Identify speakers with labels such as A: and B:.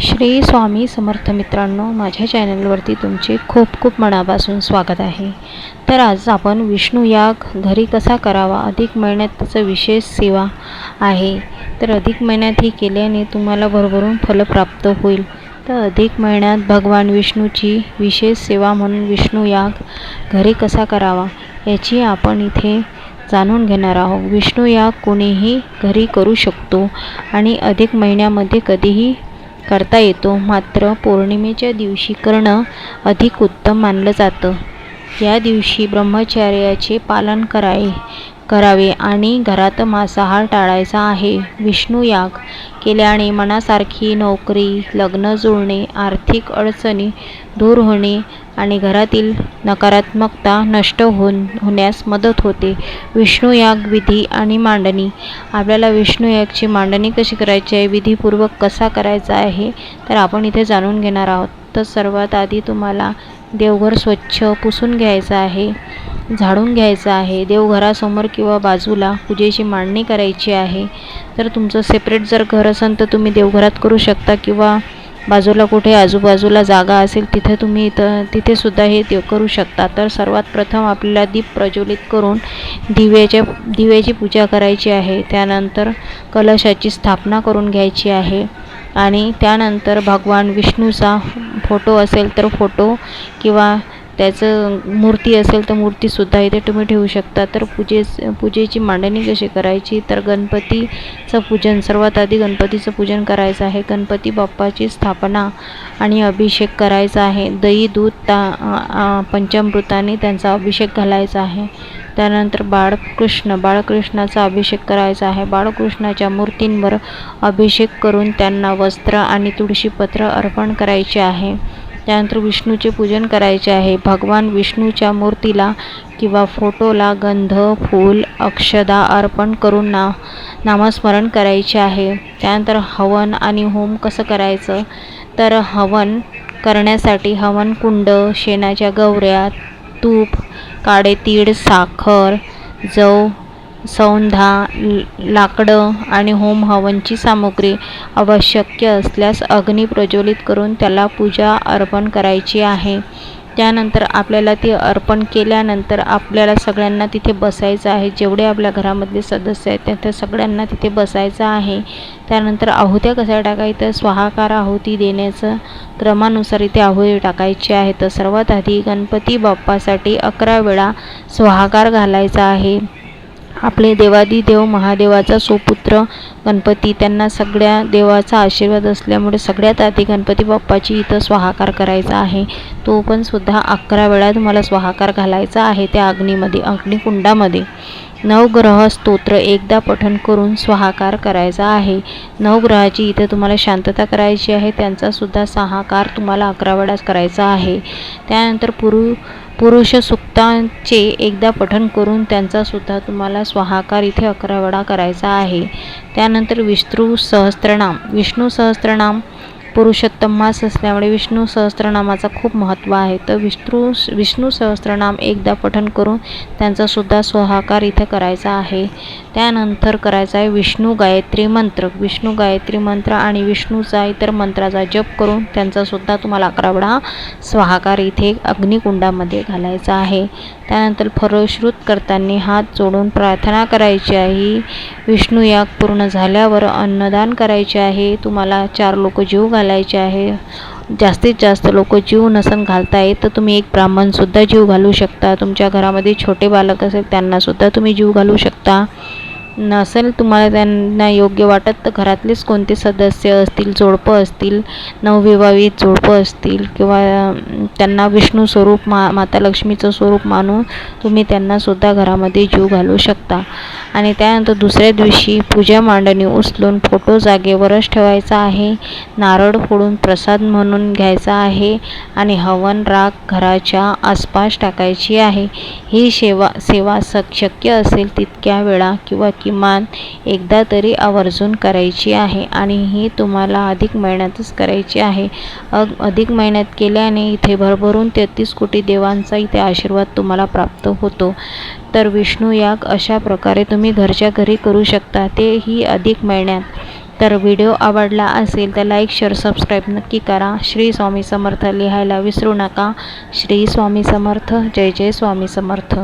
A: श्री स्वामी समर्थ मित्रांनो, माझ्या चॅनलवरती तुमचे खूप खूप मनापासून स्वागत आहे। तर आज आपण विष्णू याग घरी कसा करावा, अधिक महिन्यात त्याचं विशेष सेवा आहे। तर अधिक महिन्यात ही केल्याने तुम्हाला भरभरून फल प्राप्त होईल। तर अधिक महिन्यात भगवान विष्णूची विशेष सेवा म्हणून विष्णू याग घरी कसा करावा याची आपण इथे जाणून घेणार आहोत। विष्णू याग कोणीही घरी करू शकतो आणि अधिक महिन्यामध्ये कधीही करता येतो, मात्र पौर्णिमेच्या दिवशी करणं अधिक उत्तम मानलं जातं। या दिवशी ब्रह्मचर्याचे पालन करावे आणि घरात मांसाहार टाळायचा आहे। विष्णू याग केल्याने मनासारखी नोकरी, लग्न जुळणे, आर्थिक अडचणी दूर होणे आणि घरातील नकारात्मकता नष्ट होण्यास मदत होते। विष्णू याग विधी आणि मांडणी। आपल्याला विष्णू यागची मांडणी कशी करायची आहे, विधीपूर्वक कसा करायचा आहे, तर आपण इथे जाणून घेणार आहोत। तर सर्वात आधी तुम्हाला देवघर स्वच्छ पुसून घ्यायचं आहे, झाडून घ्यायचं आहे। देवघरासमोर किंवा बाजूला पूजेची मांडणी करायची आहे। तर तुमचं सेपरेट जर घर असेल तर तुम्ही देवघरात करू शकता किंवा बाजूला कुठे आजूबाजूला जागा असेल तिथे तुम्ही तिथे सुद्धा हे करू शकता। तर सर्वात प्रथम आपल्याला दीप प्रज्वलित करून दिव्याची पूजा करायची आहे। त्यानंतर कलशाची स्थापना करून घ्यायची आहे आणि त्यानंतर भगवान विष्णूचा फोटो असेल तर फोटो किंवा त्याचं मूर्ती असेल तर मूर्तीसुद्धा इथे तुम्ही ठेवू शकता। तर पूजेची मांडणी कशी करायची, तर गणपतीचं पूजन, सर्वात आधी गणपतीचं पूजन करायचं आहे। गणपती बाप्पाची स्थापना आणि अभिषेक करायचा आहे। दही, दूध, पंचामृताने त्यांचा अभिषेक घालायचा आहे। त्यानंतर बाळकृष्णाचा अभिषेक करायचा आहे। बाळकृष्णाच्या मूर्तींवर अभिषेक करून त्यांना वस्त्र आणि तुळशीपत्र अर्पण करायचे आहे। त्यानंतर विष्णूचे पूजन करायचे आहे। भगवान विष्णूच्या मूर्तीला किंवा फोटोला गंध, फूल, अक्षदा अर्पण करून नामस्मरण करायचे आहे। त्यानंतर हवन आणि होम कसं करायचं, तर हवन करण्यासाठी हवन कुंड, शेणाच्या गवऱ्या, तूप, काळे तीळ, साखर, जव, सौंधा, लाकडं आणि होम हवनची सामुग्री, आवश्यक असल्यास अग्नी प्रज्वलित करून त्याला पूजा अर्पण करायची आहे। त्यानंतर आपल्याला ते अर्पण केल्यानंतर आपल्याला सगळ्यांना तिथे बसायचं आहे। जेवढे आपल्या घरामधले सदस्य आहेत त्या सगळ्यांना तिथे बसायचं आहे। त्यानंतर आहुत्या कशा टाकायच्या, स्वाहाकार आहुती देण्याचं क्रमानुसार इथे आहुती टाकायची आहे। तर सर्वात आधी गणपती बाप्पासाठी 11 वेळा स्वाहाकार घालायचा आहे। आपले देवादिदेव महादेवाचा सुपुत्र गणपती, त्यांना सगळ्या देवाचा आशीर्वाद असल्यामुळे सगळ्यात आधी गणपती बाप्पाची इथं स्वाहाकार करायचा आहे। तो पण सुद्धा 11 वेळा तुम्हाला स्वाहाकार घालायचा आहे त्या अग्निकुंडामध्ये। नवग्रह स्तोत्र एकदा पठण करून स्वाहाकार करायचा आहे। नवग्रहाची इथे तुम्हाला शांतता करायची आहे, त्यांचा सुद्धा स्वाहाकार तुम्हाला 11 वेळा करायचा आहे। त्यानंतर पुरुष सुक्तांचे एकदा पठण करून त्यांचा सुद्धा तुम्हाला स्वाहाकार इथे 11 वेळा करायचा आहे। त्यानंतर विष्णू सहस्त्रनाम पुरुषोत्तम मास असल्यामुळे विष्णू सहस्त्रनामाचा खूप महत्त्व आहे। तर विष्णू सहस्त्रनाम एकदा पठण करून त्यांचा सुद्धा स्वाहाकार इथे करायचा आहे। त्यानंतर करायचा आहे विष्णू गायत्री मंत्र आणि विष्णूचा इतर मंत्राचा जप करून त्यांचा सुद्धा तुम्हाला 11 वेळा स्वाहाकार इथे अग्निकुंडामध्ये घालायचा आहे। त्यानंतर फलश्रुत करताना हात जोडून प्रार्थना करायची आहे। विष्णू याग पूर्ण झाल्यावर अन्नदान करायचे आहे। तुम्हाला 4 लोक जीव घालायचे आहे। जास्तीत जास्त लोक जीव नसन घालता येत तर तुम्ही एक ब्राह्मणसुद्धा जीव घालू शकता। तुमच्या घरामध्ये छोटे बालक असेल त्यांनासुद्धा तुम्ही जीव घालू शकता। नसेल तुम्हाला त्यांना योग्य वाटत तर घरातलेच कोणते सदस्य असतील, जोडपं असतील, नवविवाहित जोडपं असतील किंवा त्यांना विष्णू स्वरूप माता लक्ष्मीचं स्वरूप मानून तुम्ही त्यांनासुद्धा घरामध्ये जीव घालू शकता। आणि त्यानंतर दुसऱ्या दिवशी पूजा मांडणी उचलून फोटो जागेवरच ठेवायचा आहे। नारळ फोडून प्रसाद म्हणून घ्यायचा आहे आणि हवन राख घराच्या आसपास टाकायची आहे। ही सेवा शक्य असेल तितक्या वेळा किंवा किमान एकदा तरी आवर्जून करायची आहे आणि ही तुम्हाला अधिक महिन्यातच करायची आहे। अधिक महिन्यात केल्याने इथे भरभरून 33 कोटी देवांचा इथे आशीर्वाद तुम्हाला प्राप्त होतो। तर विष्णू याग अशा प्रकारे तुम्ही घरच्या घरी करू शकता, तेही अधिक महिन्यात। तर व्हिडिओ आवडला असेल तर लाईक शेअर सबस्क्राईब नक्की करा. श्री स्वामी समर्थ लिहायला विसरू नका. श्री स्वामी समर्थ. जय जय स्वामी समर्थ.